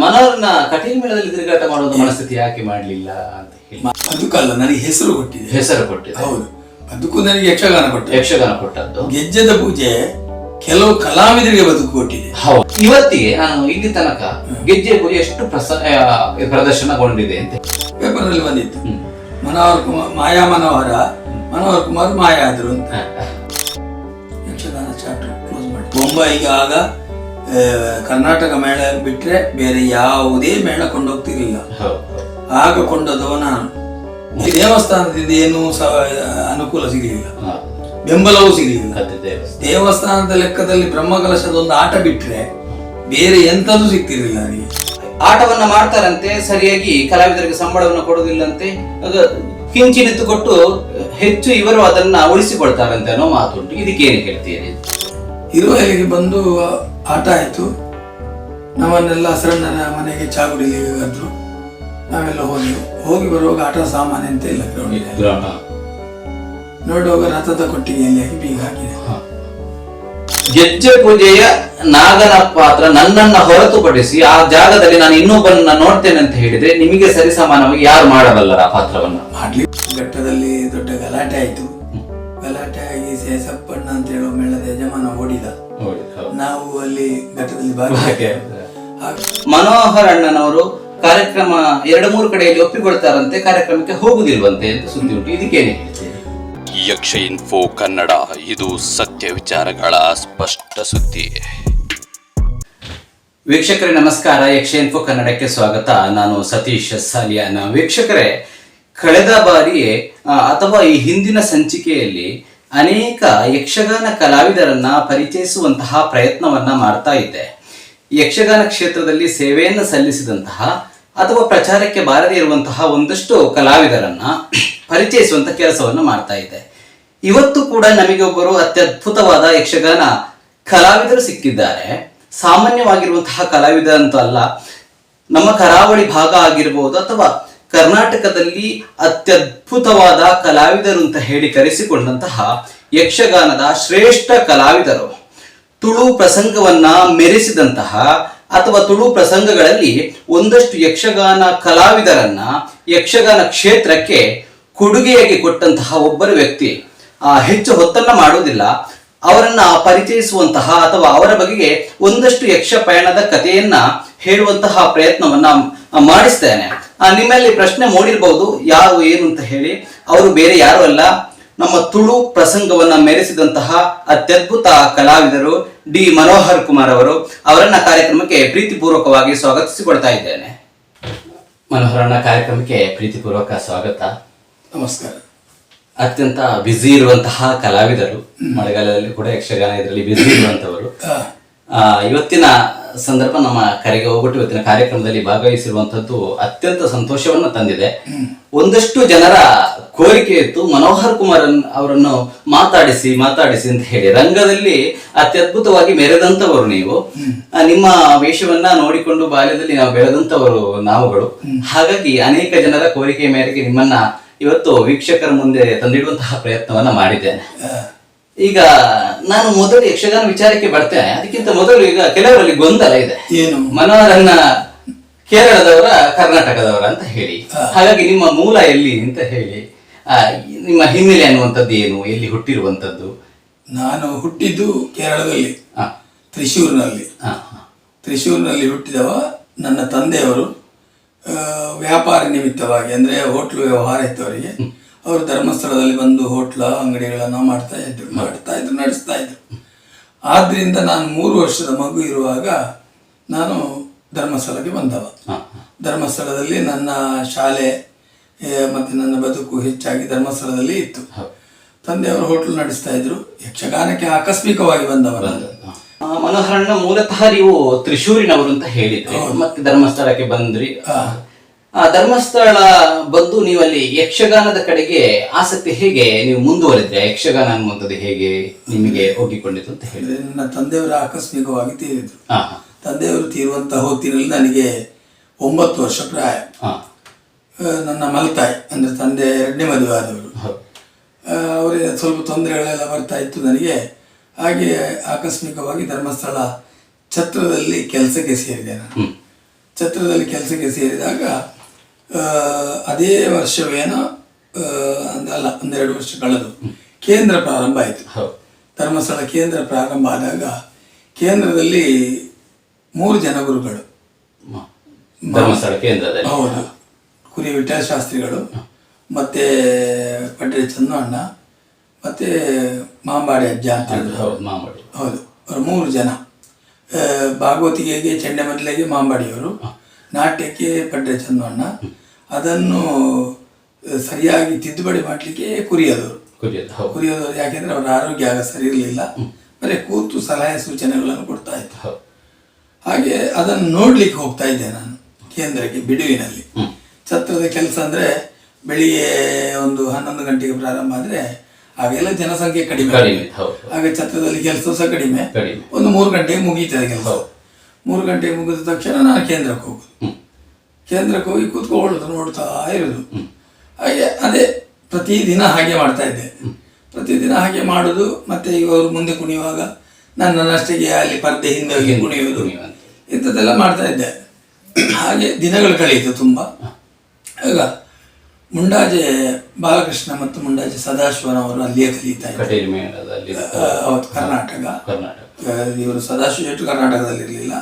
ಮನೋಹರನ ಕಟೀಲ್ ಮೇಳದಲ್ಲಿ ತಿರುಗಾಟ ಮಾಡುವಂತ ಮನಸ್ಥಿತಿ ಯಾಕೆ ಮಾಡಲಿಲ್ಲ ಅಂತ ಹೇಳಿ. ಅದಕ್ಕಲ್ಲ, ನನಗೆ ಹೆಸರು ಕೊಟ್ಟಿದೆ. ಹೌದು, ಅದಕ್ಕೂ ನನಗೆ ಯಕ್ಷಗಾನ ಕೊಟ್ಟದ್ದು. ಗೆಜ್ಜೆದ ಪೂಜೆ ಕೆಲವು ಕಲಾವಿದರಿಗೆ ಬದುಕು ಕೊಟ್ಟಿದೆ. ಹೌದು, ಇವತ್ತಿಗೆ ನಾನು ಇಲ್ಲಿ ತನಕ ಗೆಜ್ಜೆ ಪೂಜೆ ಎಷ್ಟು ಪ್ರದರ್ಶನಗೊಂಡಿದೆ ಅಂತ ಪೇಪರ್ ನಲ್ಲಿ ಬಂದಿತ್ತು. ಮನೋಹರ್ ಕುಮಾರ್ ಮಾಯ ಆದ್ರು ಅಂತ. ಯಕ್ಷಗಾನ ಚಾಪ್ಟರ್ ಕ್ಲೋಸ್ ಮಾಡಿ ಬೊಂಬಾಯಿಗೆ ಆಗ ಕರ್ನಾಟಕ ಮೇಳ ಬಿಟ್ರೆ ಬೇರೆ ಯಾವುದೇ ಮೇಳ ಕೊಂಡೋಗ್ತಿರ್ಲಿಲ್ಲ. ಆಗ ಕೊಂಡದವ ನಾನು. ದೇವಸ್ಥಾನದಿಂದ ಏನೂ ಅನುಕೂಲ ಸಿಗಲಿಲ್ಲ, ಬೆಂಬಲವೂ ಸಿಗಲಿಲ್ಲ. ದೇವಸ್ಥಾನದ ಲೆಕ್ಕದಲ್ಲಿ ಬ್ರಹ್ಮಕಲಶದ ಒಂದು ಆಟ ಬಿಟ್ರೆ ಬೇರೆ ಎಂತದೂ ಸಿಗ್ತಿರ್ಲಿಲ್ಲ ನನಗೆ. ಆಟವನ್ನ ಮಾಡ್ತಾರಂತೆ, ಸರಿಯಾಗಿ ಕಲಾವಿದರಿಗೆ ಸಂಬಳವನ್ನು ಕೊಡುವುದಿಲ್ಲಂತೆ, ಕಿಂಚಿನಿತ್ತು ಕೊಟ್ಟು ಹೆಚ್ಚು ಇವರು ಅದನ್ನ ಉಳಿಸಿಕೊಳ್ತಾರಂತೆ ಅನ್ನೋ ಮಾತುಂಟು. ಇದಕ್ಕೇನು ಹೇಳ್ತೀರಿ? ಇರುವಲ್ಲಿಗೆ ಬಂದು ಆಟ ಆಯ್ತು. ನಮ್ಮನ್ನೆಲ್ಲ ಹಸರಣ್ಣನ ಮನೆಗೆ ಚಾಗುಡಿಗೆ ಕರೆದ್ರು. ನಾವೆಲ್ಲ ಹೋಗಿ ಬರುವಾಗ ಆಟ ಸಾಮಾನ್ಯ ಅಂತ ಇಲ್ಲ ಗ್ರೌಂಡ್ ನೋಡುವಾಗ ರಥದ ಕೊಟ್ಟಿಗೆಯಲ್ಲಿ ಹಾಕಿ ಬೀಗ ಹಾಕಿದೆ. ಗೆಜ್ಜೆ ಪೂಜೆಯ ನಾಗನ ಪಾತ್ರ ನನ್ನನ್ನ ಹೊರತುಪಡಿಸಿ ಆ ಜಾಗದಲ್ಲಿ ನಾನು ಇನ್ನೊಬ್ಬರನ್ನ ನೋಡ್ತೇನೆ ಅಂತ ಹೇಳಿದ್ರೆ ನಿಮಗೆ ಸರಿಸಮಾನವಾಗಿ ಯಾರು ಮಾಡಬಲ್ಲರ ಆ ಪಾತ್ರವನ್ನ ಮಾಡ್ಲಿ. ಘಟ್ಟದಲ್ಲಿ ದೊಡ್ಡ ಗಲಾಟೆ ಆಯ್ತು. ಗಲಾಟೆ ಆಗಿ ಸೇಸಪ್ಪಣ್ಣ ಅಂತ ಹೇಳೋ ಮೇಳದ ಯಜಮಾನ ಓಡಿದ. ನಾವು ಅಲ್ಲಿ ಘಟ್ಟದಲ್ಲಿ ಮನೋಹರ್ ಅಣ್ಣನವರು ಕಾರ್ಯಕ್ರಮ 2-3 ಕಡೆಯಲ್ಲಿ ಒಪ್ಪಿಕೊಳ್ತಾರಂತೆ, ಕಾರ್ಯಕ್ರಮಕ್ಕೆ ಹೋಗುದಿಲ್ವಂತೆ ಅಂತ ಸುದ್ದಿ ಉಂಟು. ಇದಕ್ಕೇನೆ ಯಕ್ಷ ಇನ್ಫೋ ಕನ್ನಡ, ಇದು ಸತ್ಯ ವಿಚಾರಗಳ ಸ್ಪಷ್ಟ ಸುದ್ದಿ. ವೀಕ್ಷಕರೇ ನಮಸ್ಕಾರ, ಯಕ್ಷ ಇನ್ಫೋ ಕನ್ನಡಕ್ಕೆ ಸ್ವಾಗತ. ನಾನು ಸತೀಶ್ ಸಾಲಿಯಾನ. ವೀಕ್ಷಕರೇ, ಕಳೆದ ಬಾರಿಯೇ ಅಥವಾ ಈ ಹಿಂದಿನ ಸಂಚಿಕೆಯಲ್ಲಿ ಅನೇಕ ಯಕ್ಷಗಾನ ಕಲಾವಿದರನ್ನ ಪರಿಚಯಿಸುವಂತಹ ಪ್ರಯತ್ನವನ್ನ ಮಾಡ್ತಾ ಇದ್ದೆ. ಯಕ್ಷಗಾನ ಕ್ಷೇತ್ರದಲ್ಲಿ ಸೇವೆಯನ್ನು ಸಲ್ಲಿಸಿದಂತಹ ಅಥವಾ ಪ್ರಚಾರಕ್ಕೆ ಬಾರದೇ ಇರುವಂತಹ ಒಂದಷ್ಟು ಕಲಾವಿದರನ್ನ ಪರಿಚಯಿಸುವಂತಹ ಕೆಲಸವನ್ನು ಮಾಡ್ತಾ ಇದ್ದೆ. ಇವತ್ತು ಕೂಡ ನಮಗೆ ಒಬ್ಬರು ಅತ್ಯದ್ಭುತವಾದ ಯಕ್ಷಗಾನ ಕಲಾವಿದರು ಸಿಕ್ಕಿದ್ದಾರೆ. ಸಾಮಾನ್ಯವಾಗಿರುವಂತಹ ಕಲಾವಿದ ಅಂತ ಅಲ್ಲ, ನಮ್ಮ ಕರಾವಳಿ ಭಾಗ ಆಗಿರ್ಬೋದು ಅಥವಾ ಕರ್ನಾಟಕದಲ್ಲಿ ಅತ್ಯದ್ಭುತವಾದ ಕಲಾವಿದರು ಅಂತ ಹೇಳಿ ಕರೆಸಿಕೊಂಡಂತಹ ಯಕ್ಷಗಾನದ ಶ್ರೇಷ್ಠ ಕಲಾವಿದರು. ತುಳು ಪ್ರಸಂಗವನ್ನ ಮೆರೆಸಿದಂತಹ ಅಥವಾ ತುಳು ಪ್ರಸಂಗಗಳಲ್ಲಿ ಒಂದಷ್ಟು ಯಕ್ಷಗಾನ ಕಲಾವಿದರನ್ನ ಯಕ್ಷಗಾನ ಕ್ಷೇತ್ರಕ್ಕೆ ಕೊಡುಗೆಯಾಗಿ ಕೊಟ್ಟಂತಹ ಒಬ್ಬರು ವ್ಯಕ್ತಿ. ಹೆಚ್ಚು ಹೊತ್ತನ್ನ ಮಾಡುವುದಿಲ್ಲ, ಅವರನ್ನ ಪರಿಚಯಿಸುವಂತಹ ಅಥವಾ ಅವರ ಬಗೆಗೆ ಒಂದಷ್ಟು ಯಕ್ಷ ಪಯಣದ ಕಥೆಯನ್ನ ಹೇಳುವಂತಹ ಪ್ರಯತ್ನವನ್ನ ಮಾಡಿಸ್ತೇನೆ. ನಿಮ್ಮಲ್ಲಿ ಪ್ರಶ್ನೆ ಮೂಡಿರಬಹುದು, ಯಾರು ಏನು ಅಂತ ಹೇಳಿ. ಅವರು ಬೇರೆ ಯಾರು ಅಲ್ಲ, ನಮ್ಮ ತುಳು ಪ್ರಸಂಗವನ್ನ ಮೆರೆಸಿದಂತಹ ಅತ್ಯದ್ಭುತ ಕಲಾವಿದರು ಡಿ ಮನೋಹರ್ ಕುಮಾರ್ ಅವರು. ಅವರನ್ನ ಕಾರ್ಯಕ್ರಮಕ್ಕೆ ಪ್ರೀತಿಪೂರ್ವಕವಾಗಿ ಸ್ವಾಗತಿಸಿಕೊಳ್ತಾ ಇದ್ದೇನೆ. ಮನೋಹರಣ್ಣ, ಕಾರ್ಯಕ್ರಮಕ್ಕೆ ಪ್ರೀತಿಪೂರ್ವಕ ಸ್ವಾಗತ. ನಮಸ್ಕಾರ. ಅತ್ಯಂತ ಬ್ಯುಸಿ ಇರುವಂತಹ ಕಲಾವಿದರು, ಮಳೆಗಾಲದಲ್ಲಿ ಕೂಡ ಯಕ್ಷಗಾನ ಇದರಲ್ಲಿ ಬ್ಯುಸಿ ಇರುವಂತವರು. ಇವತ್ತಿನ ಸಂದರ್ಭ ನಮ್ಮ ಕರೆಗೆ ಹೋಗ್ಬಿಟ್ಟು ಇವತ್ತಿನ ಕಾರ್ಯಕ್ರಮದಲ್ಲಿ ಭಾಗವಹಿಸಿರುವಂತದ್ದು ಅತ್ಯಂತ ಸಂತೋಷವನ್ನ ತಂದಿದೆ. ಒಂದಷ್ಟು ಜನರ ಕೋರಿಕೆ ಇತ್ತು, ಮನೋಹರ್ ಕುಮಾರ್ ಅವರನ್ನು ಮಾತಾಡಿಸಿ ಅಂತ ಹೇಳಿ. ರಂಗದಲ್ಲಿ ಅತ್ಯದ್ಭುತವಾಗಿ ಮೆರೆದಂತವರು ನೀವು. ನಿಮ್ಮ ವೇಷವನ್ನ ನೋಡಿಕೊಂಡು ಬಾಲ್ಯದಲ್ಲಿ ನಾವು ಬೆಳೆದಂತವರು ನಾವುಗಳು. ಹಾಗಾಗಿ ಅನೇಕ ಜನರ ಕೋರಿಕೆಯ ಮೇರೆಗೆ ನಿಮ್ಮನ್ನ ಇವತ್ತು ವೀಕ್ಷಕರ ಮುಂದೆ ತಂದಿಡುವಂತಹ ಪ್ರಯತ್ನವನ್ನ ಮಾಡಿದ್ದೇನೆ. ಈಗ ನಾನು ಮೊದಲು ಯಕ್ಷಗಾನ ವಿಚಾರಕ್ಕೆ ಬರ್ತೇನೆ. ಅದಕ್ಕಿಂತ ಮೊದಲು ಈಗ ಕೆಲವರಲ್ಲಿ ಗೊಂದಲ ಇದೆ. ಮನೋಹರನ್ನ ಕೇರಳದವರ ಕರ್ನಾಟಕದವರ ಅಂತ ಹೇಳಿ, ಹಾಗಾಗಿ ನಿಮ್ಮ ಮೂಲ ಎಲ್ಲಿ ಅಂತ ಹೇಳಿ, ನಿಮ್ಮ ಹಿನ್ನೆಲೆ ಅನ್ನುವಂಥದ್ದು ಏನು, ಎಲ್ಲಿ ಹುಟ್ಟಿರುವಂತದ್ದು? ನಾನು ಹುಟ್ಟಿದ್ದು ಕೇರಳದಲ್ಲಿ, ತ್ರಿಶೂರಿನಲ್ಲಿ ಹುಟ್ಟಿದವ. ನನ್ನ ತಂದೆಯವರು ವ್ಯಾಪಾರ ನಿಮಿತ್ತವಾಗಿ, ಅಂದರೆ ಹೋಟ್ಲು ವ್ಯವಹಾರ ಇತ್ತು ಅವರಿಗೆ. ಅವರು ಧರ್ಮಸ್ಥಳದಲ್ಲಿ ಬಂದು ಹೋಟ್ಲ ಅಂಗಡಿಗಳನ್ನು ನಡೆಸ್ತಾ ಇದ್ರು. ಆದ್ರಿಂದ ನಾನು 3 ವರ್ಷದ ಮಗು ಇರುವಾಗ ನಾನು ಧರ್ಮಸ್ಥಳಕ್ಕೆ ಬಂದವ. ಧರ್ಮಸ್ಥಳದಲ್ಲಿ ನನ್ನ ಶಾಲೆ ಮತ್ತು ನನ್ನ ಬದುಕು ಹೆಚ್ಚಾಗಿ ಧರ್ಮಸ್ಥಳದಲ್ಲಿ ಇತ್ತು. ತಂದೆಯವರು ಹೋಟ್ಲು ನಡೆಸ್ತಾ ಇದ್ರು. ಯಕ್ಷಗಾನಕ್ಕೆ ಆಕಸ್ಮಿಕವಾಗಿ ಬಂದವರು. ಮನೋಹರಣ್ಣ, ಮೂಲತಃ ನೀವು ತ್ರಿಶೂರಿನವರು ಅಂತ ಹೇಳಿದ್ರಿ, ಮತ್ತೆ ಧರ್ಮಸ್ಥಳಕ್ಕೆ ಬಂದ್ರಿ. ಧರ್ಮಸ್ಥಳ ಬಂದು ನೀವಲ್ಲಿ ಯಕ್ಷಗಾನದ ಕಡೆಗೆ ಆಸಕ್ತಿ ಹೇಗೆ ನೀವು ಮುಂದುವರಿದ್ರೆ? ಯಕ್ಷಗಾನ ಅನ್ನುವಂಥದ್ದು ಹೇಗೆ ನಿಮಗೆ ಹೋಗಿಕೊಂಡಿತು ಅಂತ ಹೇಳಿದ್ರೆ? ನನ್ನ ತಂದೆಯವರು ಆಕಸ್ಮಿಕವಾಗಿ ತೀರಿದ್ರು. ತಂದೆಯವರು ತೀರುವಂತಹ ಹೊತ್ತಿನಲ್ಲಿ ನನಗೆ 9 ವರ್ಷ ಪ್ರಾಯ. ನನ್ನ ಮಲ್ತಾಯಿ ಅಂದ್ರೆ ತಂದೆ 2ನೇ ಮದುವೆ ಆದವರು. ಅವರಿಗೆ ಸ್ವಲ್ಪ ತೊಂದರೆಗಳೆಲ್ಲ ಬರ್ತಾ ಇತ್ತು ನನಗೆ. ಹಾಗೆ ಆಕಸ್ಮಿಕವಾಗಿ ಧರ್ಮಸ್ಥಳ ಛತ್ರದಲ್ಲಿ ಕೆಲಸಕ್ಕೆ ಸೇರಿದೆ ನಾನು. ಛತ್ರದಲ್ಲಿ ಕೆಲಸಕ್ಕೆ ಸೇರಿದಾಗ ಅದೇ ವರ್ಷವೇನೋ ಅಲ್ಲ, ಒಂದೆರಡು ವರ್ಷ ಕಳೆದು ಕೇಂದ್ರ ಪ್ರಾರಂಭ ಆಯಿತು. ಧರ್ಮಸ್ಥಳ ಕೇಂದ್ರ ಪ್ರಾರಂಭ ಆದಾಗ ಕೇಂದ್ರದಲ್ಲಿ 3 ಜನ ಗುರುಗಳು. ಧರ್ಮಸ್ಥಳ ಕೇಂದ್ರದಲ್ಲಿ ಹೌದು, ಕುರಿ ವಿಠಲ ಶಾಸ್ತ್ರಿಗಳು, ಮತ್ತೆ ಪಡ್ರೆ ಚನ್ನಣ್ಣ, ಮತ್ತೆ ಮಾಂಬಾಡಿ ಅಜ್ಜ ಅಂತ ಹೇಳಿದ್ರು. ಹೌದು, ಅವರು 3 ಜನ. ಭಾಗವತಿಗೆಗೆ ಚೆಂಡೆಮದ್ಲೆಗೆ ಮಾಂಬಾಡಿಯವರು, ನಾಟ್ಯಕ್ಕೆ ಪಡ್ರೆ ಚನ್ನಣ್ಣ, ಅದನ್ನು ಸರಿಯಾಗಿ ತಿದ್ದುಪಡಿ ಮಾಡಲಿಕ್ಕೆ ಕುರಿಯದವರು. ಯಾಕೆಂದ್ರೆ ಅವರ ಆರೋಗ್ಯ ಆಗ ಸರಿ ಇರಲಿಲ್ಲ, ಬರೀ ಕೂತು ಸಲಹೆ ಸೂಚನೆಗಳನ್ನು ಕೊಡ್ತಾ ಇತ್ತು. ಹಾಗೆ ಅದನ್ನು ನೋಡ್ಲಿಕ್ಕೆ ಹೋಗ್ತಾ ಇದ್ದೆ ನಾನು ಕೇಂದ್ರಕ್ಕೆ ಬಿಡುವಿನಲ್ಲಿ. ಛತ್ರದ ಕೆಲಸ ಅಂದ್ರೆ ಬೆಳಿಗ್ಗೆ ಒಂದು 11 ಗಂಟೆಗೆ ಪ್ರಾರಂಭ ಆದ್ರೆ ಆಗೆಲ್ಲ ಜನಸಂಖ್ಯೆ ಕಡಿಮೆ, ಆಗ ಛತ್ರದಲ್ಲಿ ಕೆಲಸ ಸಹ ಕಡಿಮೆ. ಒಂದು 3 ಗಂಟೆಗೆ ಮುಗೀತದೆ ಕೆಲಸ. 3 ಗಂಟೆಗೆ ಮುಗಿದ ತಕ್ಷಣ ನಾನು ಕೇಂದ್ರಕ್ಕೆ ಹೋಗುದು. ಕೇಂದ್ರಕ್ಕೆ ಹೋಗಿ ಕೂತ್ಕೊಳ್ಳೋದು, ನೋಡ್ತಾ ಇರೋದು. ಹಾಗೆ ಅದೇ ಪ್ರತಿದಿನ ಹಾಗೆ ಮಾಡ್ತಾ ಇದ್ದೆ. ಪ್ರತಿದಿನ ಹಾಗೆ ಮಾಡೋದು. ಮತ್ತೆ ಇವರು ಮುಂದೆ ಕುಣಿಯುವಾಗ ನನ್ನಷ್ಟಕ್ಕೆ ಅಲ್ಲಿ ಪರ್ದೆ ಹಿಂದೆ ಹೋಗಿ ಕುಣಿಯೋದು, ಇಂಥದ್ದೆಲ್ಲ ಮಾಡ್ತಾ ಇದ್ದೆ. ಹಾಗೆ ದಿನಗಳು ಕಳೆಯಿತು ತುಂಬ. ಆಗ ಮುಂಡಾಜೆ ಬಾಲಕೃಷ್ಣ ಮತ್ತು ಮುಂಡಾಜೆ ಸದಾಶಿವನವರು ಅಲ್ಲಿಯೇ ಕಲಿತಾ ಇದ್ದಾರೆ. ಹೌದು, ಕರ್ನಾಟಕ. ಇವರು ಸದಾಶಿವ ಶೆಟ್ಟರು ಕರ್ನಾಟಕದಲ್ಲಿ ಇರಲಿಲ್ಲ,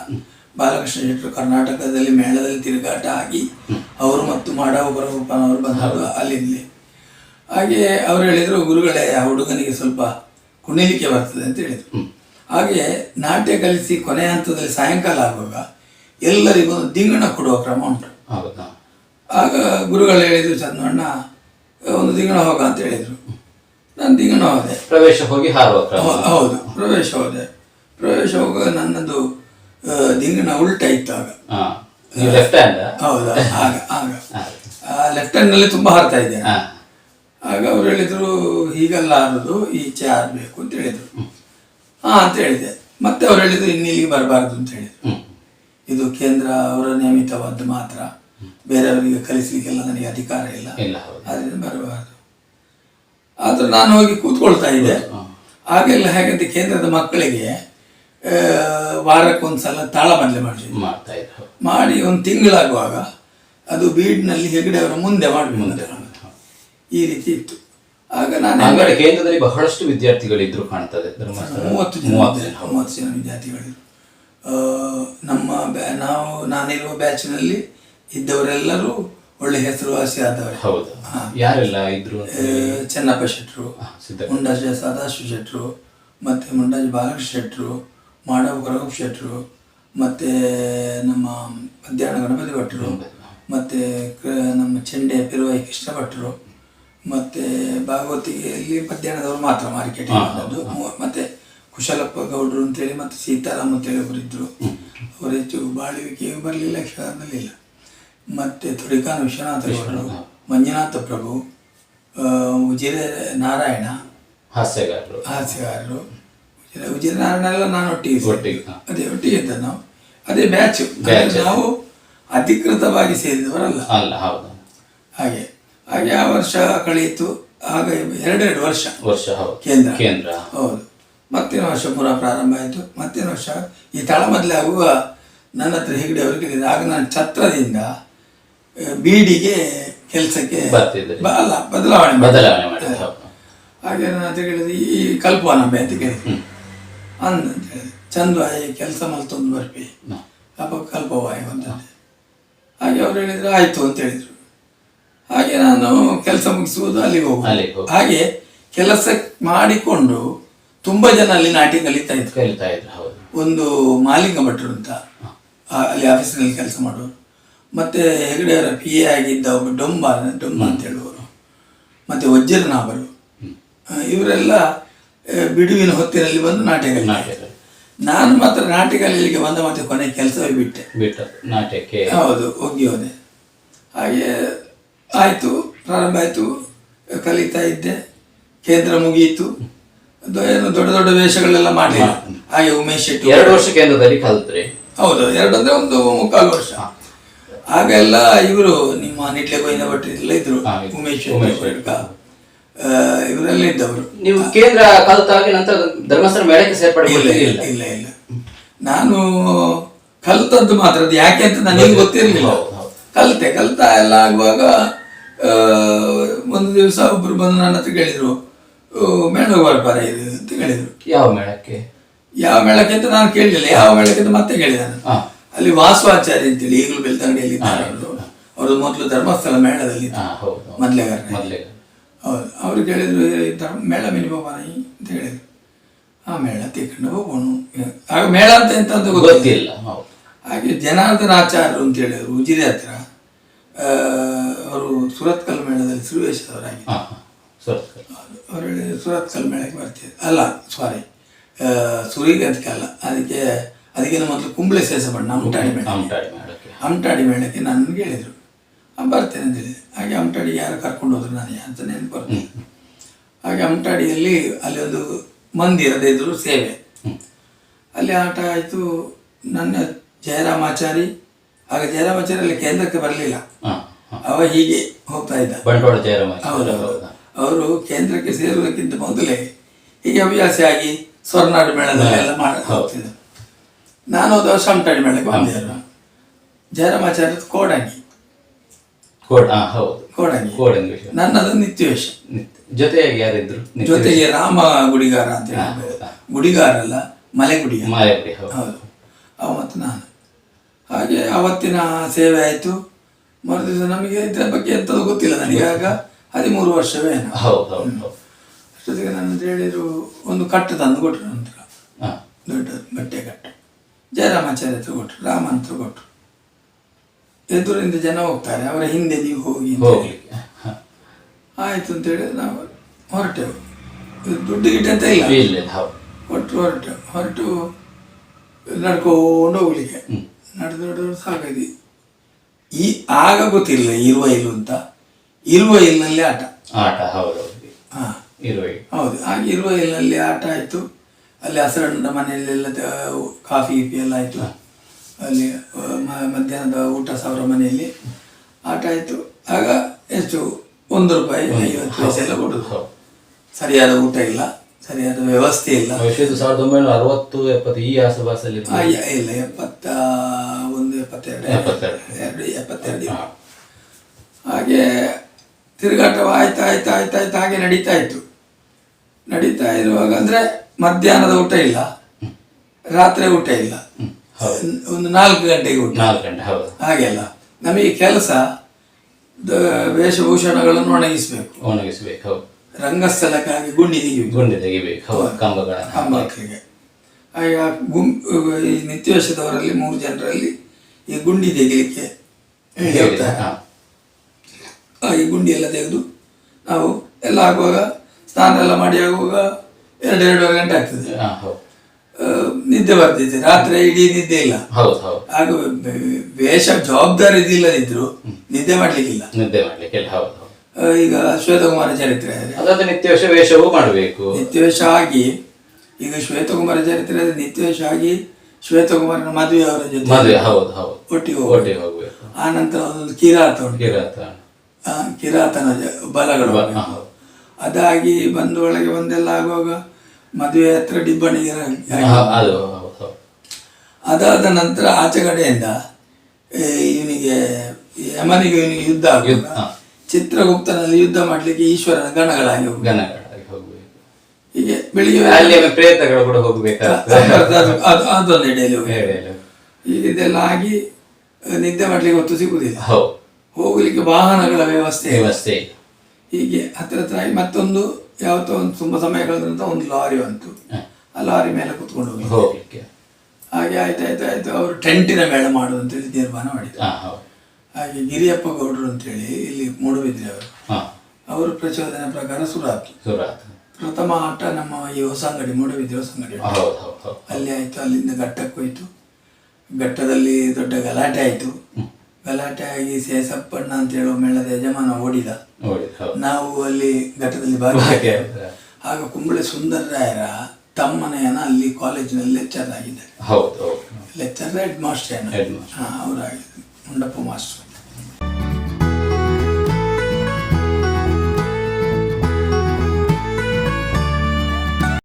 ಬಾಲಕೃಷ್ಣ ಶೆಟ್ಟರು ಕರ್ನಾಟಕದಲ್ಲಿ ಮೇಳದಲ್ಲಿ ತಿರುಗಾಟ ಆಗಿ ಅವರು ಮತ್ತು ಮಾಡಾವು ಬರಗೋಪನವರು ಬಂದರು ಅಲ್ಲಿಂದಲೇ. ಹಾಗೆ ಅವರು ಹೇಳಿದರು, ಗುರುಗಳೇ ಆ ಹುಡುಗನಿಗೆ ಸ್ವಲ್ಪ ಕುಣಿಲಿಕ್ಕೆ ಬರ್ತದೆ ಅಂತ ಹೇಳಿದರು. ಹಾಗೆ ನಾಟ್ಯ ಕಲಿಸಿ ಕೊನೆಯ ಹಂತದಲ್ಲಿ ಸಾಯಂಕಾಲ ಆಗುವಾಗ ಎಲ್ಲರಿಗೂ ಒಂದು ದಿಂಗಣ ಕೊಡುವ ಕ್ರಮ ಉಂಟು. ಆಗ ಗುರುಗಳು ಹೇಳಿದರು, ಚಂದಣ್ಣ ಒಂದು ದಿಂಗಣ ಹೋಗ ಅಂತ ಹೇಳಿದರು. ನಾನು ದಿಂಗಣ ಹೋದೆ. ಪ್ರವೇಶ ಹೋಗಿ ಹೌದು, ಪ್ರವೇಶ ಹೋದೆ. ಪ್ರವೇಶ ಹೋಗುವಾಗ ನನ್ನದು ದಿಂಗಣ ಉಲ್ಟಾ ಇತ್ತು. ಆಗ ಹೌದಾ, ಆಗ ಲೆಫ್ಟ್ ಹ್ಯಾಂಡ್ ನಲ್ಲಿ ತುಂಬಾ ಹಾರ್ತಾ ಇದ್ದೇನೆ. ಆಗ ಅವ್ರು ಹೇಳಿದ್ರು, ಹೀಗೆಲ್ಲ ಆಡೋದು, ಈಚೆ ಆಡಬೇಕು ಅಂತ ಹೇಳಿದ್ರು. ಅಂತ ಹೇಳಿದೆ. ಮತ್ತೆ ಅವ್ರು ಹೇಳಿದ್ರು, ಇನ್ನು ಇಲ್ಲಿಗೆ ಬರಬಾರ್ದು ಅಂತ ಹೇಳಿದ್ರು. ಇದು ಕೇಂದ್ರ ಅವರ ನಿಯಮಿತವಾದ ಮಾತ್ರ, ಬೇರೆಯವರಿಗೆ ಕಲಿಸಲಿಕ್ಕೆಲ್ಲ ನನಗೆ ಅಧಿಕಾರ ಇಲ್ಲ, ಅದರಿಂದ ಬರಬಾರ್ದು. ಆದ್ರೆ ನಾನು ಹೋಗಿ ಕೂತ್ಕೊಳ್ತಾ ಇದ್ದೆ. ಆಗೆಲ್ಲ ಹೇಗಂತ ಕೇಂದ್ರದ ಮಕ್ಕಳಿಗೆ ವಾರಕ್ಕೊಂದ್ಸಲ ತಾಳಮದ್ದಲೆ ಮಾಡಿ 1 ತಿಂಗಳಾಗುವಾಗ ಅದು ಬೀಡ್ನಲ್ಲಿ ಹೆಗಡೆ ಅವರ ಮುಂದೆ ಮಾಡಬೇಕು, ಈ ರೀತಿ ಇತ್ತು. ಆಗ ನಾನು ಕೇಂದ್ರದಲ್ಲಿ ಬಹಳಷ್ಟು ವಿದ್ಯಾರ್ಥಿಗಳಿದ್ರು ಕಾಣ್ತದೆ. 30 ಜನ ವಿದ್ಯಾರ್ಥಿಗಳಿದ್ರು. ನಾನಿರುವ ಬ್ಯಾಚಿನಲ್ಲಿ ಇದ್ದವರೆಲ್ಲರೂ ಒಳ್ಳೆ ಹೆಸರುವಾಸಿ ಆದವರು. ಯಾರೆಲ್ಲ ಇದ್ರು? ಚೆನ್ನಪ್ಪ ಶೆಟ್ಟರು, ಮುಂಡಾಜೆ ಸದಾಶಿವ ಶೆಟ್ಟರು, ಮತ್ತೆ ಮುಂಡಾಜೆ ಬಾಲಕೃಷ್ಣ ಶೆಟ್ಟರು, ಮಾಡಾವು ಗರಗೋಪ ಶೆಟ್ಟರು, ಮತ್ತೆ ನಮ್ಮ ಮಧ್ಯಾಹ್ನ ಗಣಪತಿ ಭಟ್ರು, ಮತ್ತೆ ನಮ್ಮ ಚೆಂಡೆ ಪಿರುವಾಯಿ ಕೃಷ್ಣ ಭಟ್ರು, ಮತ್ತೆ ಭಾಗವತಿಗೆಯಲ್ಲಿ ಮಧ್ಯಾಹ್ನದವರು ಮಾತ್ರ ಮಾರ್ಕೆಟ್ ಬಂದದ್ದು. ಮತ್ತೆ ಕುಶಲಪ್ಪ ಗೌಡ್ರು ಅಂತೇಳಿ ಮತ್ತೆ ಸೀತಾರಾಮ್ ಅಂತೇಳಿ ಅವರಿದ್ದರು. ಅವರು ಹೆಚ್ಚು ಬಾಳುವಿಕೆಯೂ ಬರಲಿಲ್ಲ, ಯಕ್ಷಗಾನದಲ್ಲಿಲ್ಲ. ಮತ್ತೆ ತುಡಿಕಾನ ವಿಶ್ವನಾಥ ಗೌಡರು, ಮಂಜುನಾಥ ಪ್ರಭು, ಉಜಿರೆ ನಾರಾಯಣ ಹಾಸ್ಯಗಾರರು. ಉಜಿರೆ ನಾರಾಯಣ ಎಲ್ಲ ನಾನು ಒಟ್ಟಿಗೆ ಇದ್ದ ನಾವು ಅದೇ ಬ್ಯಾಚ್. ನಾವು ಅಧಿಕೃತವಾಗಿ ಸೇರಿದವರಲ್ಲ. ಹಾಗೆ ಹಾಗೆ ಆ ವರ್ಷ ಕಳೆಯಿತು. ಆಗ 2 ವರ್ಷ ಕೇಂದ್ರ. ಹೌದು. ಮತ್ತಿನ ವರ್ಷ ಪುನಃ ಪ್ರಾರಂಭ ಆಯಿತು. ಮತ್ತಿನ ವರ್ಷ ಈ ತಾಳಮದ್ದಲೆ ಆಗುವ ನನ್ನ ಹತ್ರ ಹೆಗಡೆ ಅವರು ಕೇಳಿದ್ರು. ಆಗ ನಾನು ಛತ್ರದಿಂದ ಬೀಡಿಗೆ ಕೆಲಸಕ್ಕೆ ಬದಲಾವಣೆ ಮಾಡಿದೆ. ಹಾಗೆ ನನ್ನ ಹತ್ರ ಕೇಳಿದ್ರೆ, ಈ ಕಲ್ಪನಂಬೆ ಅಂತ ಕೇಳಿದ್ವಿ ಅಂತ ಹೇಳಿದೆ. ಚಂದ್ವಾಯಿ ಕೆಲಸ ಮಲ್ತೊಂದು ಬರ್ಪಿ ಅಪ್ಪ ಕಲ್ಪವಾಯಿ ಅಂತಂದೆ. ಹಾಗೆ ಅವ್ರು ಹೇಳಿದ್ರು, ಆಯ್ತು ಅಂತ ಹೇಳಿದ್ರು. ಹಾಗೆ ನಾನು ಕೆಲಸ ಮುಗಿಸುವುದು ಅಲ್ಲಿಗೆ ಹೋಗುದು. ಹಾಗೆ ಕೆಲಸ ಮಾಡಿಕೊಂಡು ತುಂಬಾ ಜನ ಅಲ್ಲಿ ನಾಟ್ಯ ಕಲಿತಾ ಇದ್ರು. ಒಂದು ಮಾಲಿಂಗ ಭಟ್ರು ಅಂತ ಅಲ್ಲಿ ಆಫೀಸಿನಲ್ಲಿ ಕೆಲಸ ಮಾಡೋರು, ಮತ್ತೆ ಹೆಗಡೆಯವರ PA ಆಗಿದ್ದ ಒಬ್ಬ ಡೊಂಬ ಅಂತ ಹೇಳುವವರು, ಮತ್ತೆ ವಜ್ರನಾಭರು, ಇವರೆಲ್ಲ ಬಿಡುವಿನ ಹೊತ್ತಿನಲ್ಲಿ ಬಂದು ನಾಟ್ಯ ಕಲಿತಾರೆ. ನಾನು ಮಾತ್ರ ನಾಟ್ಯ ಕಲೀಲಿಕ್ಕೆ ಬಂದ ಮತ್ತೆ ಕೊನೆ ಕೆಲಸವೇ ಬಿಟ್ಟೆ. ನಾಟ್ಯಕ್ಕೆ ಹೌದು, ಹೋಗಿ ಹೋದೆ. ಹಾಗೆ ಆಯಿತು, ಪ್ರಾರಂಭ ಆಯಿತು, ಕಲಿತಾ ಇದ್ದೆ. ಕೇಂದ್ರ ಮುಗಿಯಿತು. ಏನು ದೊಡ್ಡ ದೊಡ್ಡ ವೇಷಗಳೆಲ್ಲ ಮಾಡಲಿಲ್ಲ. ಹಾಗೆ ಉಮೇಶ್ ಶೆಟ್ಟಿ 2 ವರ್ಷ ಕೇಂದ್ರದಲ್ಲಿ ಕಲಿತ್ರಿ. ಹೌದು, 2 ಅಂದ್ರೆ 1.25 ವರ್ಷ. ಆಗೆಲ್ಲ ಇವರು ನಿಮ್ಮ ನಿಟ್ಲೆ ಗೋವಿಂದ ಭಟ್ರು ಎಲ್ಲ ಇದ್ರು, ಉಮೇಶ್ ಶೆಟ್ಟಿ ಇವರೆಲ್ಲ ಇದ್ದವರು. ನೀವು ಕೇಂದ್ರ ಕಲಿತಾಗಿ ನಂತರ ಧರ್ಮಸ್ಥಳ ಮೇಳಕ್ಕೆ ಸೇರ್ಪಡೆ ಇಲ್ಲ. ನಾನು ಕಲ್ತದ್ದು ಮಾತ್ರ, ಅದು ಯಾಕೆ ಅಂತ ನನಗೆ ಗೊತ್ತಿರಲಿಲ್ಲ. ಹೌದು, ಹೌದು. ಕಲ್ತಾ ಎಲ್ಲ ಆಗುವಾಗ ಒಂದು ದಿವಸ ಒಬ್ರು ಬಂದು ನನ್ನ ಹತ್ರ ಕೇಳಿದ್ರು, ಮೇಳಕ್ಕೆ ಬರ್ಬಾರ ಇದು ಅಂತ ಹೇಳಿದ್ರು. ಯಾವ ಮೇಳಕ್ಕೆ? ಯಾವ ಮೇಳಕ್ಕೆ ಅಂತ ನಾನು ಕೇಳಲಿಲ್ಲ, ಯಾವ ಮೇಳಕ್ಕೆ ಅಂತ ಮತ್ತೆ ಕೇಳಿದೆ ನಾನು. ಹಾ. ಅಲ್ಲಿ ವಾಸವಾಚಾರ್ಯ ಅಂತೇಳಿ ಈಗಲೂ ಬೆಳ್ತಂಗಡಿಯಲ್ಲಿ ಇದ್ದಾರೆ ಅವರು ಮೊದಲು ಧರ್ಮಸ್ಥಳ ಮೇಳದಲ್ಲಿ ಹೌದು, ಮೊದಲೇಗಾರ. ಮೊದಲೇ. ಹೌದು, ಅವರು ಕೇಳಿದ್ರು ಮೇಳ ಮಿನಿಮಮ್ ಅಂತ ಹೇಳಿದ್ರು. ಆ ಮೇಳ ತಿಳ್ಕೊಂಡು ಹೋಗೋಣ. ಆಗ ಮೇಳ ಅಂತ ಎಂತ ಅಂತ ಗೊತ್ತಿಲ್ಲ. ಹೌದು. ಹಾಗೆ ಜನಾರ್ದನ ಆಚಾರ್ಯರು ಅಂತ ಹೇಳಿದ್ರು ಉಜಿರೆ ಹತ್ರ. ಅವರು ಸುರತ್ಕಲ್ ಮೇಳದಲ್ಲಿ ಸುರುವೇಶದವರಾಗಿದ್ದರು. ಅವರು ಹೇಳಿದ್ರು ಸುರತ್ಕಲ್ ಮೇಳಕ್ಕೆ ಬರ್ತೀವಿ. ಅಲ್ಲ ಸಾರಿ, ಸುರಿಗೆ ಅದಕ್ಕೆ ಅಲ್ಲ, ಅದಕ್ಕಿಂತ ಮೊದಲು ಕುಂಬಳೆ ಸೇಸಬಣ್ಣ ಅಮಟಾಡಿ ಮೇಳಕ್ಕೆ ನನ್ನ ಕೇಳಿದರು. ಬರ್ತೇನೆ ಅಂತ ಹೇಳಿದೆ. ಹಾಗೆ ಅಮಟಾಡಿಗೆ ಯಾರು ಕರ್ಕೊಂಡು ಹೋದ್ರು, ನಾನು ಅಂತ ನೆನಪು ಬರ್ತೇನೆ. ಹಾಗೆ ಅಮಟಾಡಿಯಲ್ಲಿ ಅಲ್ಲಿ ಒಂದು ಮಂದಿರದ ಎದುರು ಸೇವೆ, ಅಲ್ಲಿ ಆಟ ಆಯಿತು. ನನ್ನ ಜಯರಾಮಾಚಾರಿ, ಆಗ ಜಯರಾಮಾಚಾರಿ ಅಲ್ಲಿ ಕೇಂದ್ರಕ್ಕೆ ಬರಲಿಲ್ಲ, ಅವ ಹೀಗೆ ಹೋಗ್ತಾ ಇದ್ದ. ಬಂಟ್ವಾಳ ಜಯರಾಮ. ಹೌದು, ಅವರು ಕೇಂದ್ರಕ್ಕೆ ಸೇರುವುದಕ್ಕಿಂತ ಮೊದಲೇ ಹೀಗೆ ಹವ್ಯಾಸ ಆಗಿ ಸ್ವರ್ನಾಡು ಮೇಳದಲ್ಲೆಲ್ಲ ಹೋಗ್ತಿದ್ದ. ನಾನು ಹೋದ ವರ್ಷ ಅಮಟಾಡಿ ಮೇಳಕ್ಕೆ ಬಂದಿದ್ದರು. ಜಯರಾಮಾಚಾರ್ಯ ಕೋಡಂಗಿ, ಕೋಡಂಗಿ ನನ್ನದು ನಿತ್ಯವೇಷ. ಜೊತೆಯಾಗಿ ಯಾರಿದ್ರು? ಜೊತೆಗೆ ರಾಮ ಗುಡಿಗಾರ ಅಂತ ಹೇಳಿ, ಗುಡಿಗಾರ ಅಲ್ಲ ಮಲೆ ಗುಡಿಗಾರ. ಹೌದು, ಅವ ಮತ್ತು ನಾನು. ಹಾಗೆ ಅವತ್ತಿನ ಸೇವೆ ಆಯಿತು. ಮರುದಿವಸ ನಮಗೆ ಇದರ ಬಗ್ಗೆ ಎಂಥದ್ದು ಗೊತ್ತಿಲ್ಲ ನನಗೆ, ಆಗ 13 ವರ್ಷವೇನು. ಅಷ್ಟೊತ್ತಿಗೆ ನನ್ನ ಹೇಳಿದ್ರು ಒಂದು ಕಟ್ಟು ತಂದು ಕೊಟ್ಟರು. ನಂತರ ದೊಡ್ಡ ಬಟ್ಟೆ ಕಟ್ಟು ಜಯರಾಮಾಚಾರ್ಯ ಹತ್ರ ಕೊಟ್ಟರು, ರಾಮ ಹತ್ರ ಕೊಟ್ಟರು. ಎದುರಿಂದ ಜನ ಹೋಗ್ತಾರೆ, ಅವರ ಹಿಂದೆ ನೀವು ಹೋಗಿ ಆಯಿತು ಅಂತೇಳಿ ನಾವು ಹೊರಟೆವು. ದುಡ್ಡು ಗಿಡ್ಡ ಅಂತ ಇಲ್ಲ, ಹೊರಟು ನಡ್ಕೊಂಡು ಹೋಗ್ಲಿಕ್ಕೆ ನಡೆದು ಸಾಕಾಗಿ ಆಗ ಗೊತ್ತಿಲ್ಲ ಇರುವ ಇಲ್ಲು ಅಂತ. ಇರುವ ಇಲ್ನಲ್ಲಿ ಆಟ. ಹೌದು. ಹಾಗೆ ಇರುವ ಇಲ್ನಲ್ಲಿ ಆಟ ಆಯಿತು. ಅಲ್ಲಿ ಹಸರಣ್ಣ ಮನೆಯಲ್ಲೆಲ್ಲ ಕಾಫಿ ಗೀಫಿ ಎಲ್ಲ ಆಯಿತು. ಅಲ್ಲಿ ಮಧ್ಯಾಹ್ನದ ಊಟ 1000 ಮನೆಯಲ್ಲಿ ಆಟ ಆಯಿತು. ಆಗ ಎಷ್ಟು ₹1.50 ಎಲ್ಲ ಕೊಡೋದು. ಸರಿಯಾದ ಊಟ ಇಲ್ಲ, ಸರಿಯಾದ ವ್ಯವಸ್ಥೆ ಇಲ್ಲ. 1960-70 ಈ ಆಸುಪಾಸಲ್ಲಿ ಇಲ್ಲ, 72. ಹಾಗೆ ತಿರುಗಾಟ ಆಯ್ತಾ ಹಾಗೆ ನಡೀತಾ ಇರುವಾಗ ಅಂದರೆ ಮಧ್ಯಾಹ್ನದ ಊಟ ಇಲ್ಲ, ರಾತ್ರಿ ಊಟ ಇಲ್ಲ, ಒಂದು 4 ಗಂಟೆಗೆ ಊಟ. ಹಾಗೆಲ್ಲ ನಮಗೆ ಕೆಲಸ ವೇಷಭೂಷಣಗಳನ್ನು ಒಣಗಿಸ್ಬೇಕು. ರಂಗಸ್ಥಳಕ್ಕಾಗಿ ಗುಂಡಿ ತೆಗಿಬೇಕು ಕಂಬಗಳಿಗೆ. ಆಗ ಈ ನಿತ್ಯವೇಷದವರಲ್ಲಿ 3 ಜನರಲ್ಲಿ ಈ ಗುಂಡಿ ತೆಗಿಲಿಕ್ಕೆ ಹೇಳ್ತಾರೆ. ಈ ಗುಂಡಿ ಎಲ್ಲ ತೆಗೆದು ನಾವು ಎಲ್ಲ ಆಗುವಾಗ ಸ್ನಾನ ಎಲ್ಲ ಮಾಡಿ ಆಗುವಾಗ 2-2.5 ಗಂಟೆ ಆಗ್ತದೆ. ನಿದ್ದೆ ಬರ್ತಿದ್ದೆ, ರಾತ್ರಿ ಇಡೀ ನಿದ್ದೆ ಇಲ್ಲ. ಆಗ ವೇಷ ಜವಾಬ್ದಾರಿ ಇಲ್ಲದಿದ್ರು ನಿದ್ದೆ ಮಾಡ್ಲಿಕ್ಕಿಲ್ಲ. ಈಗ ಶ್ವೇತಕುಮಾರ ಚರಿತ್ರೆ ನಿತ್ಯವೇಷವೂ ಮಾಡಬೇಕು. ನಿತ್ಯವೇಷ ಆಗಿ ಈಗ ಶ್ವೇತಕುಮಾರ ಚರಿತ್ರೆ ನಿತ್ಯವೇಷ ಆಗಿ ಶ್ವೇತಕುಮಾರನ ಮದುವೆ ಅವರ ಜೊತೆ ಒಟ್ಟಿಗೆ ಹೋಗ್ಬೇಕು. ಆ ನಂತರ ಒಂದು ಕಿರಾತನ ಬಲಗಳು ಅದಾಗಿ ಬಂದು ಒಳಗೆ ಬಂದೆಲ್ಲ ಆಗುವಾಗ ಮದುವೆ ಹತ್ರ ಡಿಬ್ಬಣಿಗೆ ಅದಾದ ನಂತರ ಆಚೆ ಕಡೆಯಿಂದ ಇವನಿಗೆ ಯಮನಿಗೆ ಯುದ್ಧ ಆಗುವಾಗ ಚಿತ್ರಗುಪ್ತನಲ್ಲಿ ಯುದ್ಧ ಮಾಡ್ಲಿಕ್ಕೆ ಈಶ್ವರನ ಗಣಗಳಾಗಿ ಹೋಗ್ಬೇಕು. ಹೀಗೆ ಬೆಳಿಗ್ಗೆ ಪ್ರೇತಗಳು ಕೂಡ ಹೋಗ್ಬೇಕಾಗ್ತದೆ. ಅದೊಂದು ಎಡೆಯಲ್ಲಿ ಇದೆಲ್ಲ ಆಗಿ ನಿದ್ದೆ ಮಾಡ್ಲಿಕ್ಕೆ ಹೊತ್ತು ಸಿಗುವುದಿಲ್ಲ. ಹೋಗ್ಲಿಕ್ಕೆ ವಾಹನಗಳ ವ್ಯವಸ್ಥೆ ಹೀಗೆ ಹತ್ರ ಆಗಿ ಮತ್ತೊಂದು ಯಾವತ್ತೋ ಒಂದು ತುಂಬ ಸಮಯ ಕಳೆದ ನಂತರ ಒಂದು ಲಾರಿ ಬಂತು. ಆ ಲಾರಿ ಮೇಲೆ ಕುತ್ಕೊಂಡು ಹೋಗ್ಲಿಕ್ಕೆ ಹಾಗೆ ಆಯ್ತು. ಅವರು ಟೆಂಟಿನ ಮೇಳ ಮಾಡುವಂತೇಳಿ ತೀರ್ಮಾನ ಮಾಡಿದ್ರು. ಹಾಗೆ ಗಿರಿಯಪ್ಪ ಗೌಡರು ಅಂತೇಳಿ ಇಲ್ಲಿ ಮೂಡುಬಿದ್ರೆ ಅವರು ಪ್ರಚೋದನೆ ಪ್ರಕಾರ ಸುರಾತ್ ಪ್ರಥಮ ಆಟ ನಮ್ಮ ಈ ಹೊಸಂಗಡಿ ಮೂಡುಬಿದ್ರೆ ಹೊಸಂಗಡಿ ಅಲ್ಲಿ ಆಯ್ತು. ಅಲ್ಲಿಂದ ಘಟ್ಟಕ್ಕೆ ಹೋಯ್ತು. ಘಟ್ಟದಲ್ಲಿ ದೊಡ್ಡ ಗಲಾಟೆ ಆಯ್ತು. ಗಲಾಟೆ ಆಗಿ ಸೇಸಪ್ಪಣ್ಣ ಅಂತ ಹೇಳುವ ಮೇಳದ ಯಜಮಾನ ಓಡಿದ. ನಾವು ಅಲ್ಲಿ ಘಟ್ಟದಲ್ಲಿ ಭಾಗಿಯಾಗಿದ್ದ. ಆಗ ಕುಂಬಳೆ ಸುಂದರರಾಯರ ತಮ್ಮನೆಯನ್ನ ಅಲ್ಲಿ ಕಾಲೇಜಿನಲ್ಲಿ ಲೆಕ್ಚರ್ ಆಗಿದ್ದಾರೆ. ಲೆಕ್ಚರ್ ಹೆಡ್ ಮಾಸ್ಟರ್ ಅವರಾಗಿದ್ದರು, ಮುಂಡಪ್ಪ ಮಾಸ್ಟರ್.